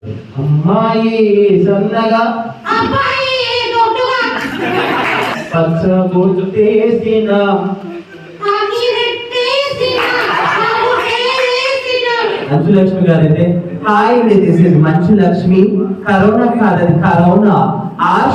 అమ్మాయి సన్నగా అబ్బాయి దొడ్డుగా పచ్చబొట్టేసిన మంచు లక్ష్మి గారు అయితే హాయ్ అండి, this is Manchu Lakshmi. Corona కాదది కరోనా. ఆశ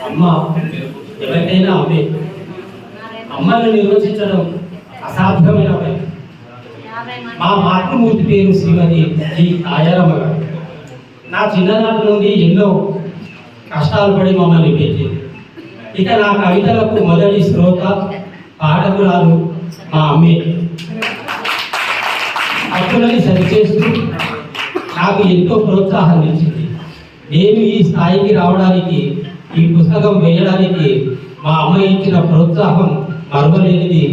అమ్మ ఎవరికైనా అమ్మే. అమ్మను నిర్వచించడం అసాధ్యమైన పని. మా మాతృమూర్తి పేరు శ్రీమతి జి ఆయారమ్మ గారు. నా చిన్ననాటి నుండి ఎన్నో కష్టాలు పడి మమ్మల్ని పెంచింది. ఇక నా కవితలకు మొదటి శ్రోత పాఠకురాలు మా అమ్మే. హక్కులని సరిచేస్తూ నాకు ఎంతో ప్రోత్సాహాన్ని ఇచ్చింది. నేను ఈ స్థాయికి రావడానికి, ఈ పుస్తకం వేయడానికి మా అమ్మ ఇచ్చిన ప్రోత్సాహం మరవలేనిది.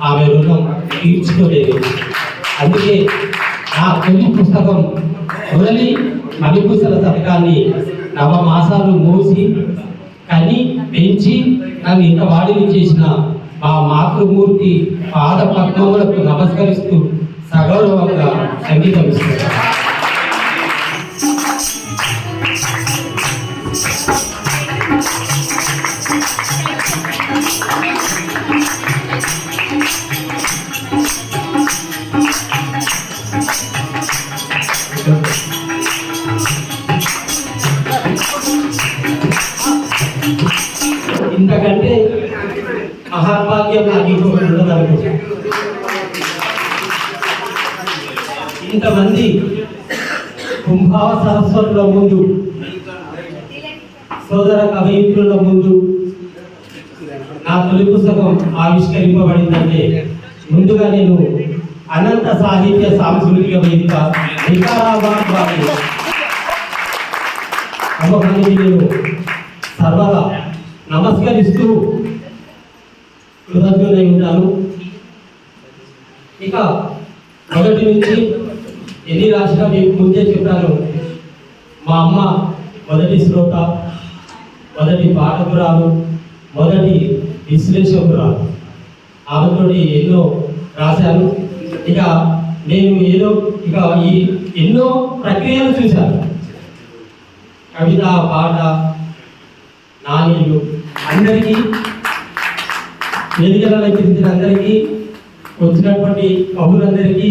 ఆమె రుణం తీర్చుకోలేదు. అందుకే నా తొలి పుస్తకం మొదలి మణిపూసల శతకాన్ని 9 మాసాలు మోసి కని పెంచి నన్ను ఇంత వాడిని చేసిన మా మాతృమూర్తి పాద పద్మములకు నమస్కరిస్తూ సగౌరవంగా సంగీతం ఇస్తున్నారు. ఇంతకంటే మహాభాగ్యం నాకు ఇంకొకటి ఉండదనుకుంటా. ఇంతమంది కుంభావ సరస్వతుల ముందు, సోదర కవయిత్రుల ముందు నా తొలి పుస్తకం ఆవిష్కరింపబడిందంటే ముందుగా నేను అనంత సాహిత్య సాంస్కృతిక వేదిక వికారాబాద్ వారి అమ్మకానికి నేను సర్వదా నమస్కరిస్తూ కృతజ్ఞులై ఉంటాను. ఇక మొదటి నుంచి ఎన్ని రాసినా మీకు ముందే చెప్పాను. మా అమ్మ మొదటి శ్రోత, మొదటి పాఠకురాలు, మొదటి విశ్లేషకురాలు. ఆమెతో ఎన్నో రాశాను. ఇక నేను ఈ ఎన్నో ప్రక్రియలు చూశాను. కవిత, పాట, నాణ్యులు అందరికీ, వేదికలను ఎక్కించిన అందరికీ, వచ్చినటువంటి కవులందరికీ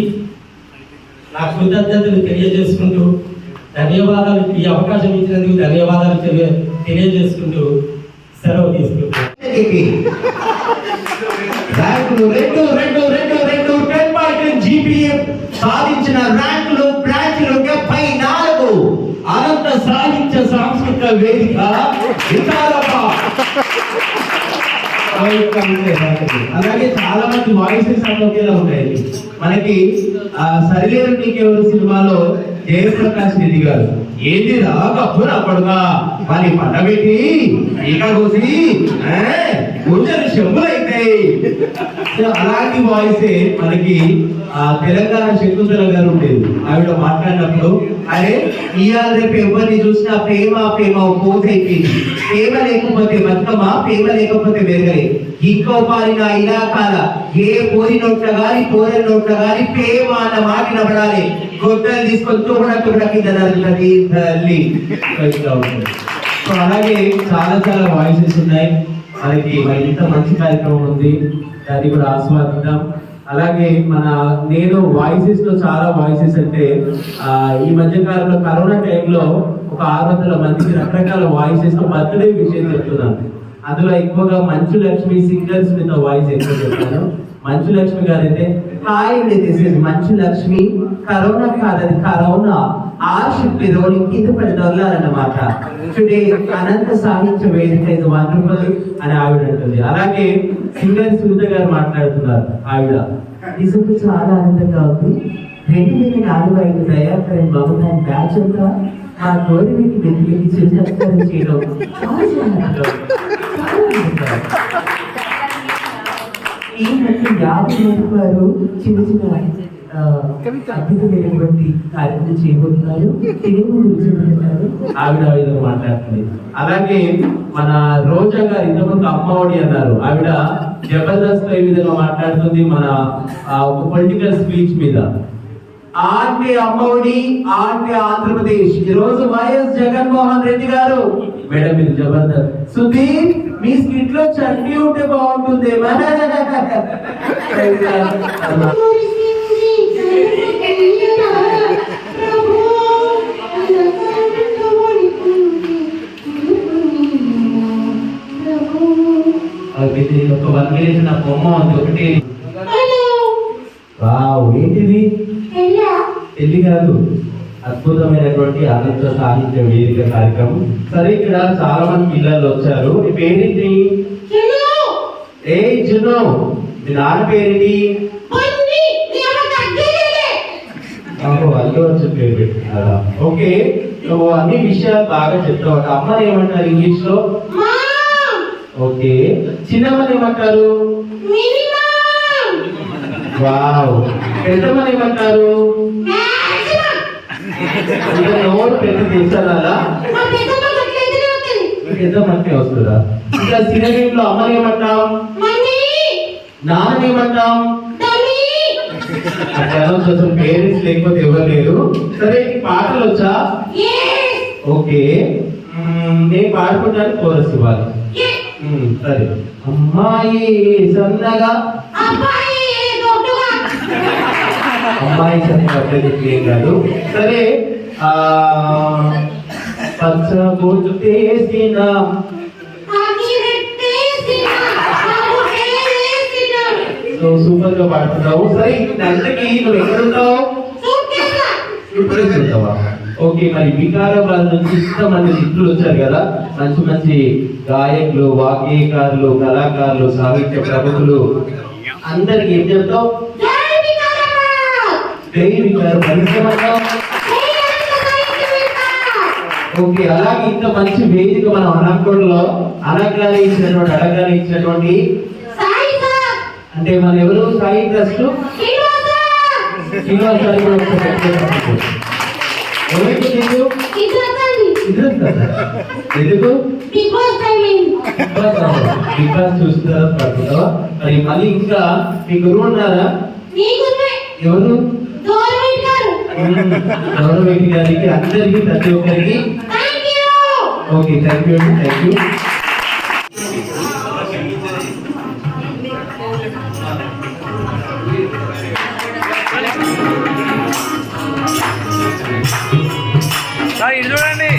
నా కృతజ్ఞతలు తెలియజేసుకుంటూ, ధన్యవాదాలు, ఈ అవకాశం ఇచ్చినందుకు ధన్యవాదాలు తెలియజేసుకుంటూ సెలవు తీసుకుంటాను. సాధించిన ర్యాంకులు బ్రాంచ్లు 74. అనంత సాహిత్య సాంస్కృతిక వేదిక అలాగే చాలా మంది వాయిసెస్ ఒకేలా ఉంటాయి. మనకి సరిలేరు నీకెవరు సినిమాలో జయప్రకాష్ రెడ్డి గారు ఏంది రాకప్పుడు అప్పుడుగా మరి పండబెట్టి ఈక కోసి కొంచెం చెంబులైతాయి. అలాంటి వాయిసే మనకి తెలంగాణ శకుంతల గారు ఉండేది. ఆవిడ మాట్లాడినప్పుడు అరే ఇవాళ రేపు ఎవరిని చూసినా ప్రేమ ప్రేమ పోజ్ అయిపోయింది. ప్రేమ లేకపోతే బతుకమ్మ, ప్రేమ లేకపోతే మెరుగలే. ఇంకో పారిన ఇలాకాల ఏ పోరి నోట్ల గాని పోరని నోట్ల గాని ప్రేమ అన్న మాట నబడాలి. గొడ్డలు తీసుకొని తుమ్మడ కింద నడుతుంది తల్లి. సో అలాగే చాలా చాలా వాయిసెస్ ఉన్నాయి మనకి. మరి ఇంత మంచి కార్యక్రమం ఉంది, దాన్ని కూడా ఆస్వాదిద్దాం. అలాగే నేను వాయిసెస్ లో చాలా వాయిసెస్ అంటే ఈ మధ్య కాలంలో కరోనా టైంలో ఒక 600 మందికి రకరకాల వాయిసెస్ తో బర్త్డే విషయం చెప్తున్నాను. అందులో ఎక్కువగా మంచు లక్ష్మి సింగర్స్ మీద వాయిస్ ఎక్కువ చెప్తాను. మంచు లక్ష్మి గారు అయితే హాయ్ అండి, this is Manchu Lakshmi. Corona కాదది కరోనా. షుడ్ బి రోలింగ్ కింద $10 అన్నమాట. టుడే అనంత సాహిత్య వేదిక ఇది వండర్ఫుల్ అని ఆవిడ అంటుంది. అలాగే సింగర్ సునీత గారు మాట్లాడుతున్నారు. ఆవిడ నిజంగా చాలా ఆనందంగా ఉంది. 2004-5 దయాకరణ బాగున్నాయి బ్యాచ్ అంతా ఆ గోరివికి వెతికి చిరుచక్కలు చేయడం చాలా ఆనందంగా ఉంది. ఈ మధ్య 50 మంది వారు చిన్న చిన్న అద్భుతమైనటువంటి కార్యక్రమం చేయబోతున్నారు. ఆవిడ విధంగా మాట్లాడుతుంది. అలాగే మన రోజా గారు ఇంతకుముందు అమ్మఒడి అన్నారు. ఆవిడ జబర్దస్త్ ఈ విధంగా మాట్లాడుతుంది. మన ఒక పొలిటికల్ స్పీచ్ మీద ఆంటే అమ్మఒడి ఆంటే ఆంధ్రప్రదేశ్. ఈ రోజు వైఎస్ జగన్మోహన్ రెడ్డి గారు మేడం మీరు జబర్దస్త్. సుధీర్ మీ స్కిట్ లో చట్నీ ఉంటే బాగుంటుంది. ఒక 1 minute నా బొమ్మ ఉంది ఒకటి. వావ్, ఏంటిది? పెళ్లి కాదు, అద్భుతమైనటువంటి అనంత సాహిత్య వేదిక కార్యక్రమం. సరే, ఇక్కడ చాలా మంది పిల్లలు వచ్చారు. నీ పేరేంటి? ఏ జునో, మీ నాన్న పేరేంటి? అల్లు వచ్చి పేరు పెట్టినారా? ఓకే, నువ్వు అన్ని విషయాలు బాగా చెప్తావు. అమ్మని ఏమంటారు ఇంగ్లీష్ లో? ఓకే, చిన్నమ్మని ఏమంటారు? వావ్, పెద్దమ్మని ఏమంటారు? నోరు పెద్ద తీసాలా? పెద్దమ్మకి వస్తుందా? ఇంకా సినిమా అమ్మని ఏమంటాం? నాన్న ఏమంటాం? అసలు పేరెంట్స్ లేకపోతే ఎవరు లేరు. సరే, పాటలు వచ్చా? ఓకే, నేను పాడుకుంటాను, కోరస్ ఇవ్వాలి. సరే, అమ్మాయి సన్నగా అమ్మాయి సన్నగా ఏం కాదు. సరే, పచ్చ బొట్టేసిన సూపర్ గా పాడుతున్నావు. సరే, అంతకి నువ్వు ఎక్కడుంటావు? ఇప్పుడే చూద్దావా? ఓకే, మరి వికారాబాద్ నుంచి ఇంతమంది మిత్రులు వచ్చారు కదా, మంచి మంచి గాయకులు, వాగ్గేయకారులు, కళాకారులు, సాహిత్య ప్రముఖులు, అందరికి ఏం చెప్తావు? ఓకే, అలాగే ఇంత మంచి వేదిక మనం అనంకోటలో అనగానే ఇచ్చినటువంటి అంటే మన ఎవరు సాయి ట్రస్ట్ శ్రీనివాస్ గారు కూడా ఎందుకు బిగ్ బాస్ చూస్తున్నారా పడుతున్నావా? మరి మళ్ళీ ఇంకా మీ గురువు ఉన్నారా? ఎవరు? గౌరవరెడ్డి గారికి, అందరికి, ప్రతి ఒక్కరికి ఓకే, థ్యాంక్ యూ అండి, థ్యాంక్ యూ. ఇది చూడండి.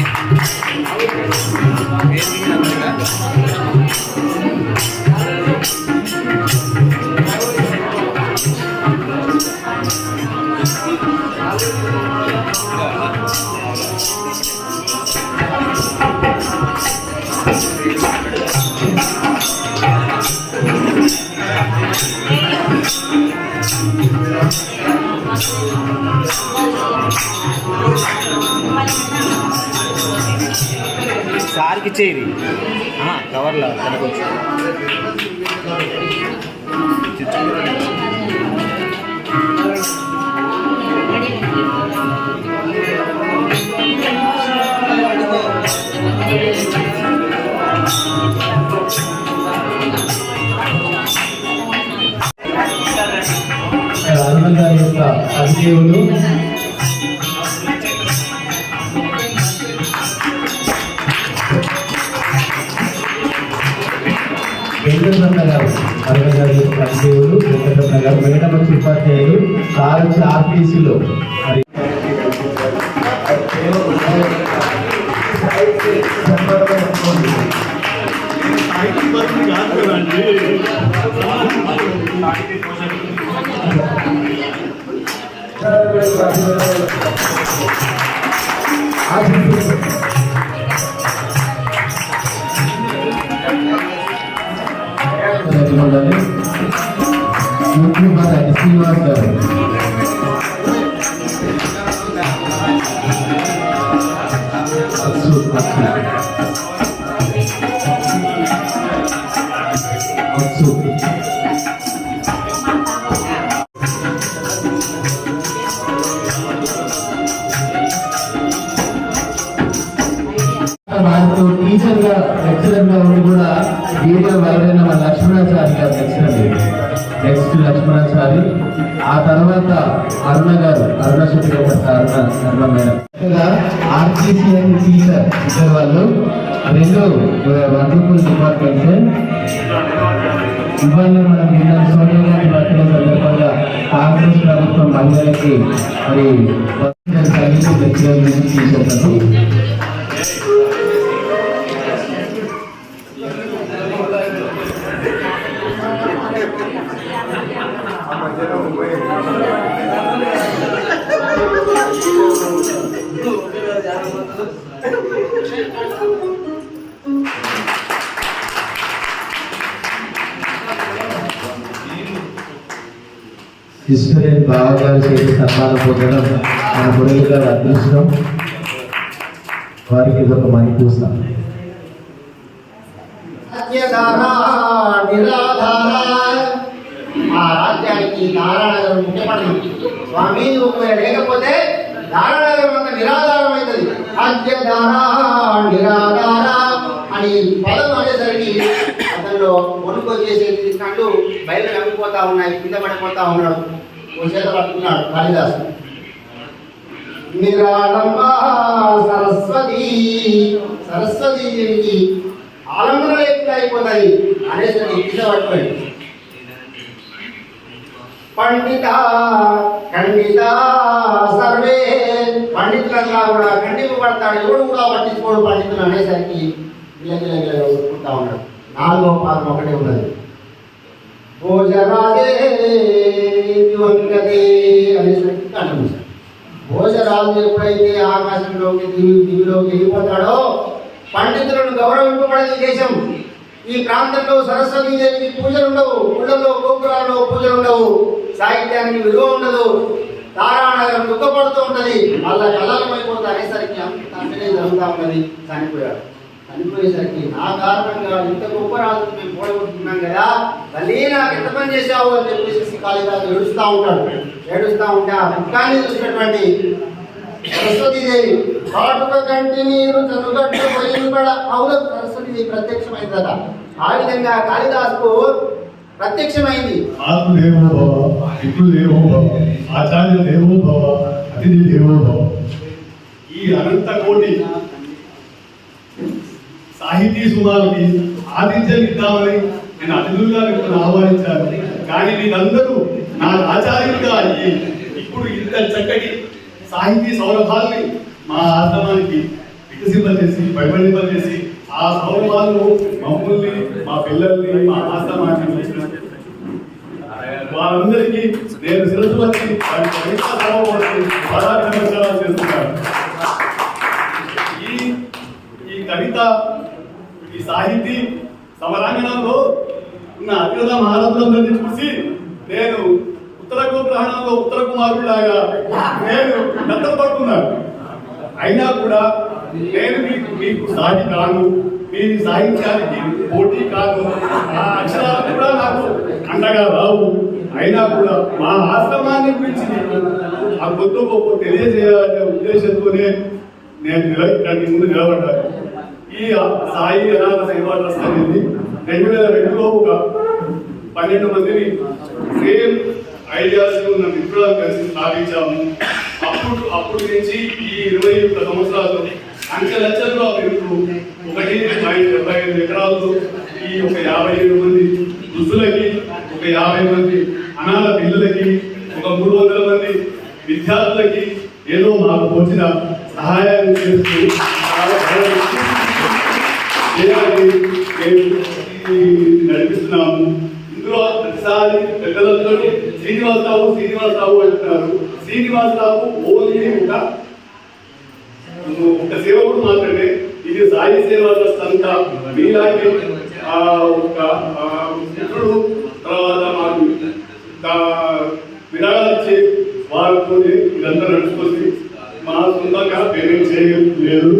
సార్కి ఇచ్చేది కవర్లో కనుకొచ్చు. రాజమండ్రి యొక్క అధిదేవులు వెంకటరమణ గారు, అరవగారి యొక్క అధిదేవులు వెంకటరమణ గారు, మేడం వచ్చి ఉపాధ్యాయులు, సార్ వచ్చి ఆర్టీసీలో. మరి శ్రీనివాస్ గారు వారితో టీచర్ గా లెక్చరర్ గా ఉండి కూడా వీడియో వైరల్ అయిన మన లక్ష్మణాచారి గారు నెక్స్ట్ లక్ష్మణాచారి, ఆ తర్వాత అరుణ గారు, అరుణ శెట్టి అరుణ మేడం, ఆర్టీసీఎన్ టీచర్ ఇద్దరు వాళ్ళు రెండు వండర్ఫుల్ డిపార్ట్మెంట్స్. ఇవాళ మనం నిన్న సోనియా గాంధీ బర్త్డే సందర్భంగా కాంగ్రెస్ ప్రభుత్వం మహిళలకి మరి లెక్చరర్ తీసుకుంటారు. హిస్టోరియన్ బావగారు చేసి సన్మానం పొందడం మన మురళి గారి అదృష్టం. వారికి ఇది ఒక మణి పూస. ఆ రాజ్యానికి నారాయణగరం ముఖ్యపడింది. స్వామి ఒకవేళ లేకపోతే నారాయణగరం అంత నిరాధారం అవుతుంది. నిరాధార అని పదం అనేసరికి అతనిలో వణుకొచ్చేసేది, కళ్ళు బయట నమ్మిపోతా ఉన్నాయి, కింద పడిపోతా ఉన్నాడు. ఓ చేత పట్టుకున్నాడు కాళిదాసు. నిరాళంబ సరస్వతి, సరస్వతి దేవికి ఆలంబన లేకుండా అయిపోతాయి అనేసరికి కింద పట్టుకోండి. పండిత ఖండిత సర్వే, పండితులంగా కూడా ఖండింపబడతాడు, ఎవడు కూడా పట్టించుకోడు పండితులు అనేసరికి గిలగిలగిలకుంటా ఉన్నాడు. 4వ పాదం ఒకటే ఉన్నది. భోజరాజే అనేసరికి కనిపిస్తాడు. భోజరాజు ఎప్పుడైతే ఆకాశంలోకి దివిలోకి వెళ్ళిపోతాడో పండితులను గౌరవింపబడేది దేశం. ఈ ప్రాంతంలో సరస్వతీదేవికి పూజలు ఉండవు, ఊళ్ళలో గోపురాల్లో పూజలు ఉండవు, సాహిత్యానికి విలువ ఉండదు, తారానగరం దుఃఖపడుతూ ఉంటది, వాళ్ళ కళలమైపోతా అనేసరికి అంత జరుగుతూ ఉన్నది. చనిపోయాడు. చనిపోయేసరికి నా కారణంగా ఇంత గొప్ప రాజు మేము పోడగొట్టుకున్నాం కదా, మళ్ళీ నాకు ఎంత పని చేశావు అని చెప్పేసి కాళిదాసు ఏడుస్తూ ఉంటాడు. ఏడుస్తూ ఉంటే ఆ దుఃఖాన్ని చూసినటువంటి సరస్వతీదేవి కాటుక కంటి నీరు చదువుగట్టు పోయినబడ అవును సరస్వతీదేవి ప్రత్యక్షమైందట. ఆ విధంగా కాళిదాసుకు ప్రత్యక్షమైంది. ఆత్మదేవో భవ, పితృదేవో భవ, ఆచార్య దేవో భవ, అతిథి దేవో భవ. ఈ అనంత కోటి సాహితీ సుమారుకి ఆతిథ్యం ఇద్దామని నేను అతిథులుగా ఇప్పుడు ఆహ్వానించాను. కానీ మీరందరూ నా ఆచార్యులుగా ఇప్పుడు ఇంత చక్కటి సాహితీ సౌరభాల్ని మా ఆశ్రమానికి వికసింపజేసి బయటపడింపజేసి ఆ సౌరభాలు మమ్మల్ని, మా పిల్లల్ని, మా ఆశ్రమానికి వారందరికీ నేను శిరస్సు వచ్చి నమస్కారాలు చేస్తున్నాను. ఈ కవిత, ఈ సాహితీ సమరాంగణంలో ఉన్న అతిరథ మహారథులందరినీ చూసి నేను ఉత్తర గోగ్రహణంలో ఉత్తర కుమారుడిలాగా నేను దత్తత పడుతున్నాను. అయినా కూడా నేను మీకు సాటి కాను, మీ సాహిత్యానికి పోటీ కాను, ఆ అక్షరాలు కూడా నాకు అండగా రావు. అయినా కూడా మా ఆశ్రమాన్ని గురించి ఆ కొత్త గొప్ప తెలియజేయాలనే ఉద్దేశంతోనే నేను ముందు నిలబడ్డాను. ఈ సాయి అనాథ సేవా ట్రస్ట్ అనేది 2002లో ఒక 12 మందిని సేమ్ ఐడియాలజీ ఉన్న మిత్రులను కలిసి స్థాపించాము. అప్పుడు నుంచి ఈ 21 సంవత్సరాలు అంచెలంచెల్లో అభివృద్ధి 1.75 ఎకరాలతో ఈ ఒక 57 మంది వృద్ధులకి, ఒక 50 మంది అనాథ పిల్లలకి, ఒక 300 మంది విద్యార్థులకి ఏదో మాకు వచ్చిన సహాయాన్ని చేస్తూ నడిపిస్తున్నాము. ఇందులో ప్రతిసారి పెద్దలందరూ శ్రీనివాసరావు అంటున్నారు. శ్రీనివాసరావు ఓన్లీ ఒక సేవకుడు మాత్రమే. ఇది సాయి సేవా ట్రస్ట్ అంతా మీలాగే ఒక మిత్రుడు, తర్వాత మాకు విరాళాలు ఇచ్చే వారితో ఇదంతా నడుచుకొచ్చి మా సొంతంగా పేమెంట్ చేయలేదు.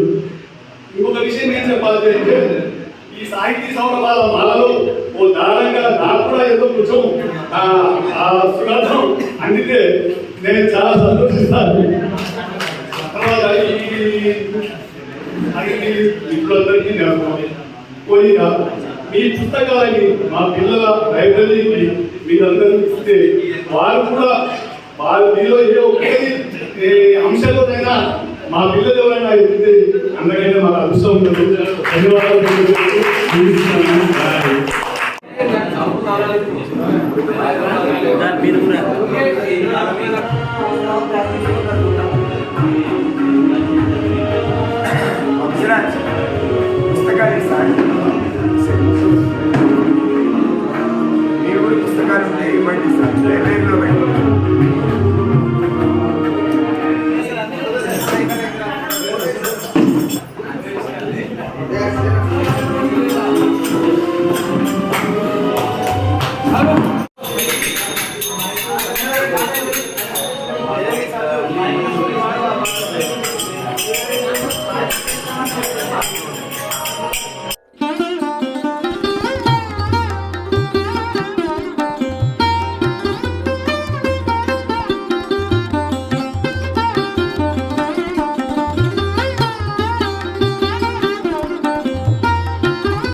ఇంకొక విషయం ఏం చెప్పాలంటే ఈ సాహితీ సౌరభాల మాలలో ఓ దారంగా నాకు కూడా ఏదో కొంచెం ఆ సుగంధం అందితే నేను చాలా సంతోషిస్తాను. తర్వాత ఇప్పుడందరికీ పోయినా మీ పుస్తకాలని మా పిల్లల లైబ్రరీకి మీరందరూ ఇస్తే వారు కూడా మీలో ఏ ఒక్కటి అంశాలైనా మా పిల్లలు ఎవరైనా ఇస్తే అందరికైనా మాకు అదృష్టం ఉంటుంది. ధన్యవాదాలు. పుస్తకాలు ఇస్తాను. మీరు కూడా పుస్తకాలు ఉంటే ఇవ్వండి సార్, లైబ్రరీలో పెట్టండి.